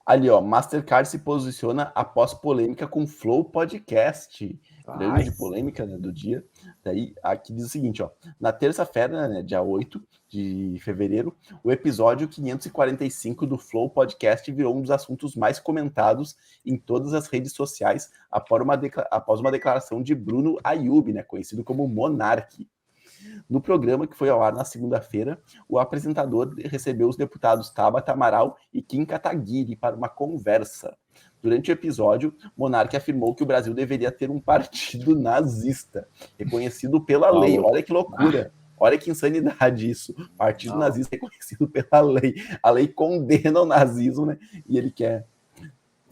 Ali, ó, Mastercard se posiciona após polêmica com Flow Podcast. Grande polêmica, né, do dia. Daí, aqui diz o seguinte, ó. Na terça-feira, né, dia 8 de fevereiro, o episódio 545 do Flow Podcast virou um dos assuntos mais comentados em todas as redes sociais após uma declaração de Bruno Ayub, né, conhecido como Monark. No programa, que foi ao ar na segunda-feira, o apresentador recebeu os deputados Tabata Amaral e Kim Kataguiri para uma conversa. Durante o episódio, Monark afirmou que o Brasil deveria ter um partido nazista, reconhecido pela lei. Olha que loucura! Olha que insanidade isso. Partido nazista reconhecido pela lei. A lei condena o nazismo, né? E ele quer...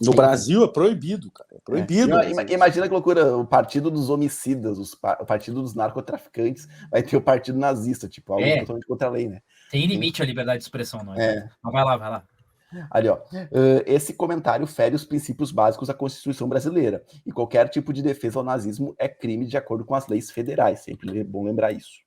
No Brasil é proibido, cara. É proibido. Imagina que loucura, o partido dos homicidas, o partido dos narcotraficantes, vai ter o partido nazista, tipo, algo totalmente contra a lei, né? Tem limite à liberdade de expressão, não é? Mas vai lá. Ali, ó. Esse comentário fere os princípios básicos da Constituição brasileira, e qualquer tipo de defesa ao nazismo é crime de acordo com as leis federais, sempre é bom lembrar isso.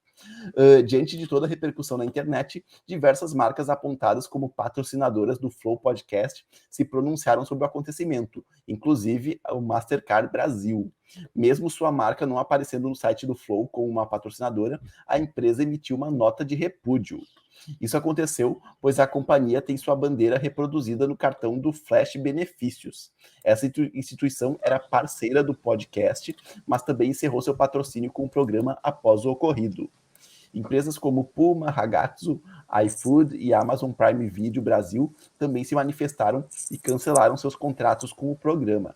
Diante de toda a repercussão na internet, diversas marcas apontadas como patrocinadoras do Flow Podcast se pronunciaram sobre o acontecimento, inclusive o Mastercard Brasil. Mesmo sua marca não aparecendo no site do Flow como uma patrocinadora, a empresa emitiu uma nota de repúdio. Isso aconteceu pois a companhia tem sua bandeira reproduzida no cartão do Flash Benefícios. Essa instituição era parceira do podcast, mas também encerrou seu patrocínio com o programa após o ocorrido. Empresas como Puma, Ragazzo, iFood e Amazon Prime Video Brasil também se manifestaram e cancelaram seus contratos com o programa.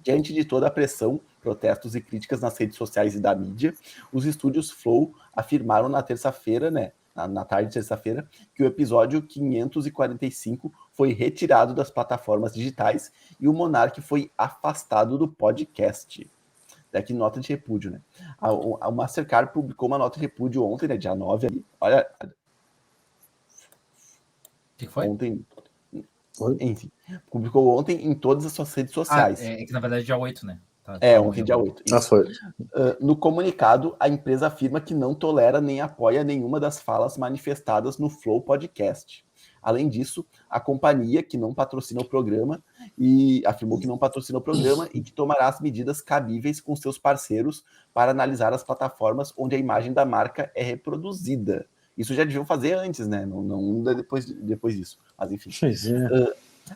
Diante de toda a pressão, protestos e críticas nas redes sociais e da mídia, os estúdios Flow afirmaram na terça-feira, né, na tarde de terça-feira, que o episódio 545 foi retirado das plataformas digitais e o Monark foi afastado do podcast. Daqui nota de repúdio, né? A Mastercard publicou uma nota de repúdio ontem, né, dia 9 ali. Olha. O que foi? Ontem. Enfim, publicou ontem em todas as suas redes sociais. É que na verdade é dia 8, né? Ontem dia 8. No comunicado, a empresa afirma que não tolera nem apoia nenhuma das falas manifestadas no Flow Podcast. Além disso, a companhia, que não patrocina o programa, afirmou que não patrocina o programa e que tomará as medidas cabíveis com seus parceiros para analisar as plataformas onde a imagem da marca é reproduzida. Isso já deviam fazer antes, né? Não depois disso. Mas enfim.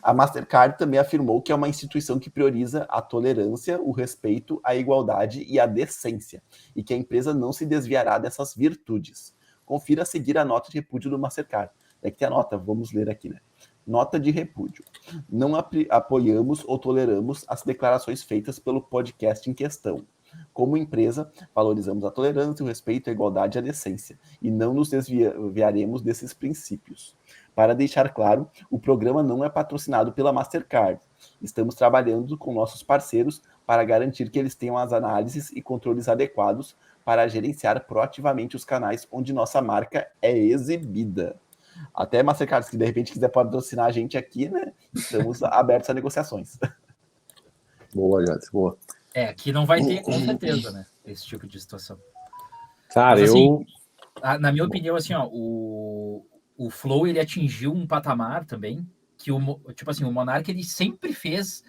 A Mastercard também afirmou que é uma instituição que prioriza a tolerância, o respeito, a igualdade e a decência, e que a empresa não se desviará dessas virtudes. Confira a seguir a nota de repúdio do Mastercard. É que tem a nota, vamos ler aqui, né? Nota de repúdio. Não apoiamos ou toleramos as declarações feitas pelo podcast em questão. Como empresa, valorizamos a tolerância, o respeito, a igualdade e a decência, e não nos desviaremos desses princípios. Para deixar claro, o programa não é patrocinado pela Mastercard. Estamos trabalhando com nossos parceiros para garantir que eles tenham as análises e controles adequados para gerenciar proativamente os canais onde nossa marca é exibida. Até Mastercard, se de repente quiser patrocinar a gente aqui, né? Estamos abertos a negociações. Boa, Jade, boa. Aqui não vai ter, com certeza, né? Esse tipo de situação. Cara, mas, assim, na minha opinião, assim, ó, o Flow, ele atingiu um patamar também que, tipo assim, o Monark, ele sempre fez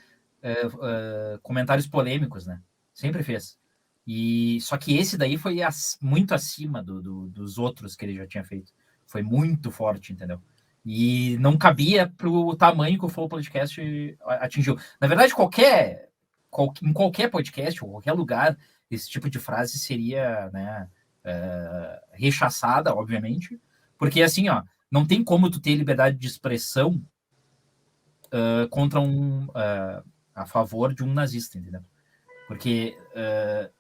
comentários polêmicos, né? Sempre fez. Só que esse daí foi muito acima dos outros que ele já tinha feito. Foi muito forte, entendeu? E não cabia pro tamanho que o Flow Podcast atingiu. Na verdade, em qualquer podcast, ou qualquer lugar, esse tipo de frase seria, né, rechaçada, obviamente, porque assim, ó, não tem como tu ter liberdade de expressão contra a favor de um nazista, entendeu? Porque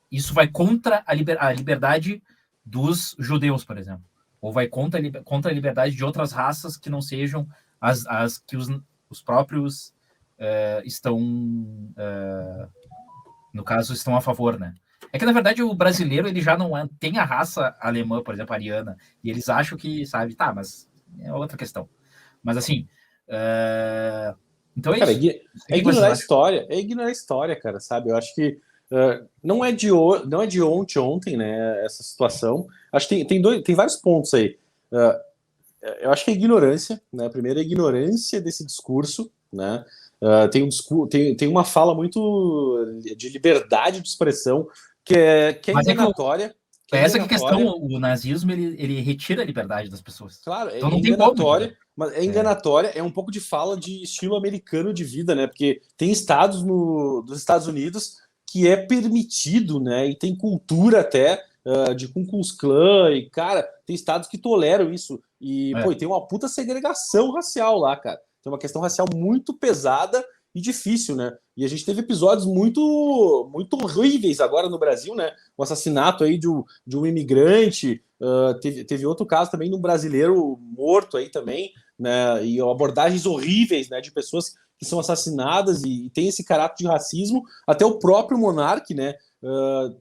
isso vai contra a liberdade dos judeus, por exemplo, ou vai contra a liberdade de outras raças que não sejam as que os próprios estão, no caso, estão a favor, né? É que, na verdade, o brasileiro, ele já não tem a raça alemã, por exemplo, ariana, e eles acham que, sabe, tá, mas é outra questão. Mas, assim, então é cara, isso. É ignorar a história, cara, sabe? Eu acho que não é de ontem, né, essa situação. Acho que tem vários pontos aí. Eu acho que é ignorância, né? Primeiro, a ignorância desse discurso, né? Tem uma fala muito de liberdade de expressão que é enganatória. Essa que a questão, o nazismo, ele retira a liberdade das pessoas. Claro, então não tem enganatória, como, mas é enganatória, é um pouco de fala de estilo americano de vida, né? Porque tem estados dos Estados Unidos que é permitido, né? E tem cultura até de Ku Klux Klan, e, cara, tem estados que toleram isso. E, pô, tem uma puta segregação racial lá, cara. Tem uma questão racial muito pesada e difícil, né? E a gente teve episódios muito, muito horríveis agora no Brasil, né? O assassinato aí de um imigrante, teve outro caso também de um brasileiro morto aí também, né? E abordagens horríveis, né? De pessoas que são assassinadas e tem esse caráter de racismo. Até o próprio Monark, né?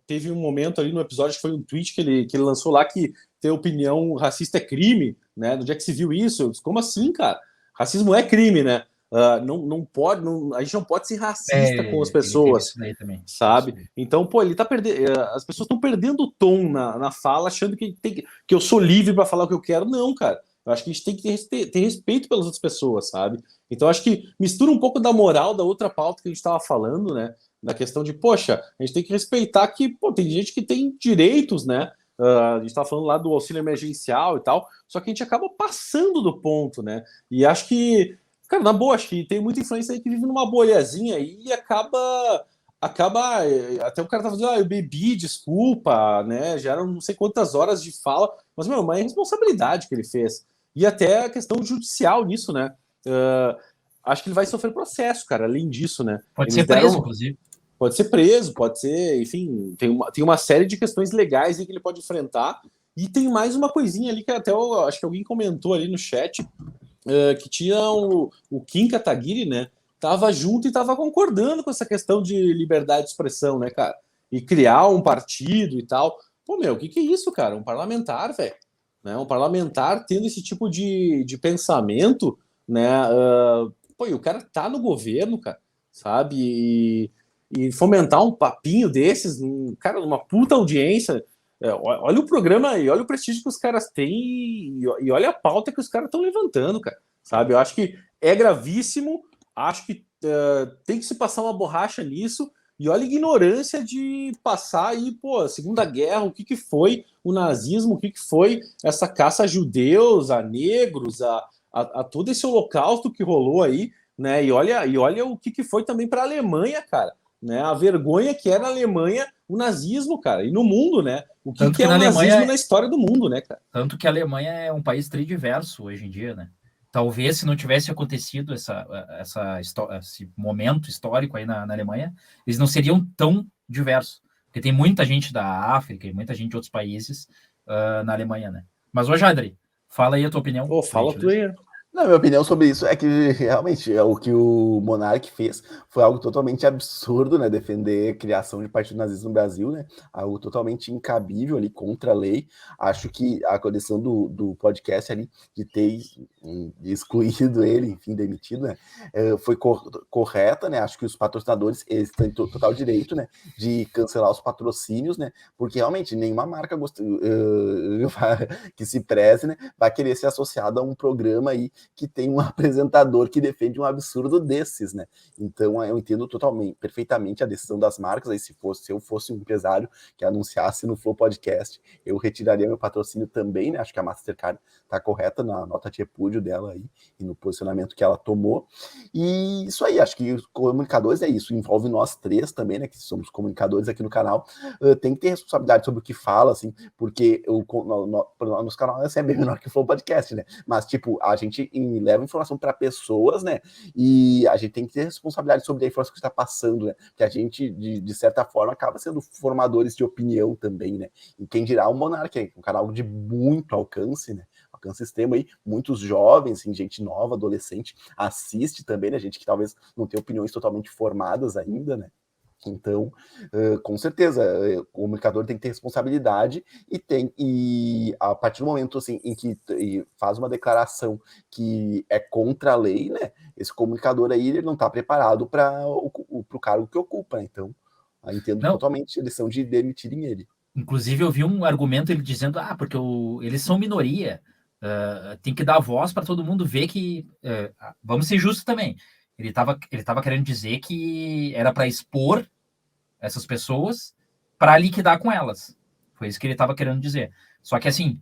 Teve um momento ali no episódio, que foi um tweet que ele lançou lá, que ter opinião racista é crime, né? Onde é que se viu isso? Eu disse, como assim, cara? Racismo é crime, né? Não pode, a gente não pode ser racista com as pessoas, sabe? Então, pô, ele tá perdendo. As pessoas estão perdendo o tom na fala, achando que eu sou livre para falar o que eu quero. Não, cara. Eu acho que a gente tem que ter respeito pelas outras pessoas, sabe? Então, acho que mistura um pouco da moral da outra pauta que a gente estava falando, né? Na questão de, poxa, a gente tem que respeitar que, pô, tem gente que tem direitos, né? A gente estava falando lá do auxílio emergencial e tal, só que a gente acaba passando do ponto, né? E acho que, cara, na boa, acho que tem muita influência aí que vive numa bolhazinha e acaba até o cara tá fazendo, eu bebi, desculpa, né? Já eram não sei quantas horas de fala, mas, meu, uma responsabilidade que ele fez. E até a questão judicial nisso, né? Acho que ele vai sofrer processo, cara, além disso, né? Pode ser preso, inclusive. Pode ser preso, pode ser, enfim, tem uma série de questões legais aí que ele pode enfrentar. E tem mais uma coisinha ali que até acho que alguém comentou ali no chat, que tinha o Kim Kataguiri, né? Tava junto e tava concordando com essa questão de liberdade de expressão, né, cara? E criar um partido e tal. Pô, meu, o que é isso, cara? Um parlamentar, velho. Né? Um parlamentar tendo esse tipo de pensamento, né? Pô, e o cara tá no governo, cara, sabe? E fomentar um papinho desses, cara, uma puta audiência. Olha o programa e olha o prestígio que os caras têm e olha a pauta que os caras estão levantando, cara. Sabe? Eu acho que é gravíssimo, acho que tem que se passar uma borracha nisso. E olha a ignorância de passar aí, pô, a Segunda Guerra, o que foi o nazismo, o que foi essa caça a judeus, a negros, a todo esse holocausto que rolou aí, né? E olha o que foi também para a Alemanha, cara. Né, a vergonha que é na Alemanha o nazismo, cara, e no mundo, né? O que é o nazismo na história do mundo, né, cara? Tanto que a Alemanha é um país tridiverso hoje em dia, né? Talvez se não tivesse acontecido esse momento histórico aí na Alemanha, eles não seriam tão diversos. Porque tem muita gente da África e muita gente de outros países na Alemanha, né? Mas, ô Jadri, fala aí a tua opinião. Fala tu aí. Na minha opinião sobre isso é que realmente o que o Monark fez foi algo totalmente absurdo, né? Defender a criação de partido nazista no Brasil, né? Algo totalmente incabível ali, contra a lei. Acho que a condição do podcast ali, de ter excluído ele, enfim, demitido, né? Foi correta, né? Acho que os patrocinadores, eles têm total direito, né? De cancelar os patrocínios, né? Porque realmente nenhuma marca que se preze, né? Vai querer ser associada a um programa aí que tem um apresentador que defende um absurdo desses, né? Então eu entendo perfeitamente a decisão das marcas. Aí se eu fosse um empresário que anunciasse no Flow Podcast, eu retiraria meu patrocínio também, né? Acho que a Mastercard tá correta na nota de repúdio dela aí e no posicionamento que ela tomou. E isso aí, acho que os comunicadores é isso, envolve nós três também, né? Que somos comunicadores aqui no canal, tem que ter responsabilidade sobre o que fala, assim, porque nosso canal é bem menor que o Flow Podcast, né? Mas, tipo, a gente leva informação para pessoas, né? E a gente tem que ter responsabilidade sobre a informação que está passando, né? Que a gente, de certa forma, acaba sendo formadores de opinião também, né? E quem dirá o Monark, um canal de muito alcance, né? Alcance extremo aí, muitos jovens, assim, gente nova, adolescente, assiste também, né? Gente que talvez não tenha opiniões totalmente formadas ainda, né? Então, com certeza, o comunicador tem que ter responsabilidade e a partir do momento assim, em que faz uma declaração que é contra a lei, né? Esse comunicador aí ele não está preparado para o cargo que ocupa. Então, eu entendo totalmente a decisão de demitirem ele. Inclusive, eu vi um argumento ele dizendo, porque eles são minoria, tem que dar voz para todo mundo ver que, vamos ser justos também, Ele tava querendo dizer que era para expor essas pessoas para liquidar com elas. Foi isso que ele estava querendo dizer. Só que assim,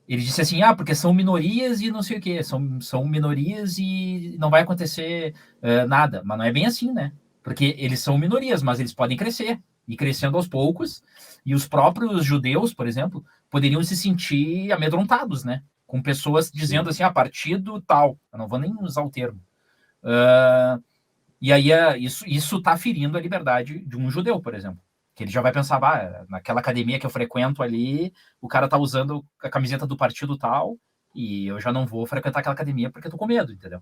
ele disse assim, porque são minorias e não sei o quê, são minorias e não vai acontecer nada. Mas não é bem assim, né? Porque eles são minorias, mas eles podem crescer, e crescendo aos poucos, e os próprios judeus, por exemplo, poderiam se sentir amedrontados, né? Com pessoas dizendo assim, partido tal, eu não vou nem usar o termo. E aí isso tá ferindo a liberdade de um judeu, por exemplo. Que ele já vai pensar, naquela academia que eu frequento ali, o cara tá usando a camiseta do partido tal, e eu já não vou frequentar aquela academia porque eu tô com medo, entendeu?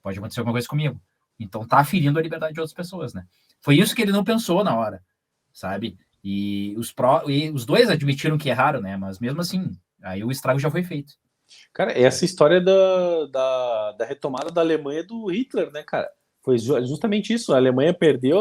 Pode acontecer alguma coisa comigo. Então tá ferindo a liberdade de outras pessoas, né? Foi isso que ele não pensou na hora, sabe? E os dois admitiram que erraram, né? Mas mesmo assim, aí o estrago já foi feito. Cara, essa história da retomada da Alemanha do Hitler, né, cara? Foi justamente isso. A Alemanha perdeu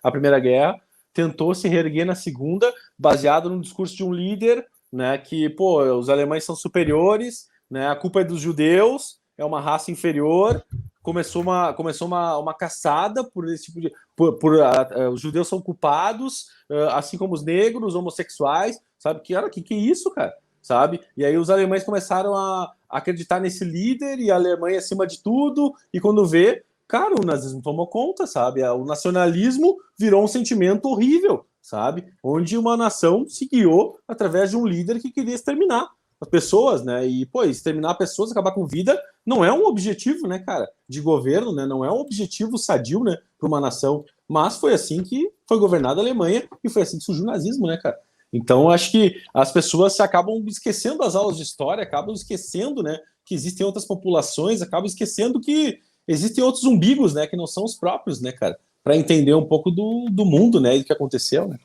a Primeira Guerra, tentou se reerguer na Segunda, baseado no discurso de um líder, né, que, os alemães são superiores, né, a culpa é dos judeus, é uma raça inferior. Começou uma caçada por esse tipo de... os judeus são culpados, assim como os negros, homossexuais, sabe? Que é isso, cara? Sabe? E aí os alemães começaram a acreditar nesse líder e a Alemanha acima de tudo, e quando vê, cara, o nazismo tomou conta, sabe? O nacionalismo virou um sentimento horrível, sabe? Onde uma nação se guiou através de um líder que queria exterminar as pessoas, né? E, exterminar pessoas, acabar com vida, não é um objetivo, né, cara, de governo, né? Não é um objetivo sadio, né, para uma nação. Mas foi assim que foi governada a Alemanha e foi assim que surgiu o nazismo, né, cara? Então, acho que as pessoas acabam esquecendo as aulas de história, acabam esquecendo, né, que existem outras populações, acabam esquecendo que existem outros umbigos, né, que não são os próprios, né, cara, para entender um pouco do mundo, né, e do que aconteceu, né.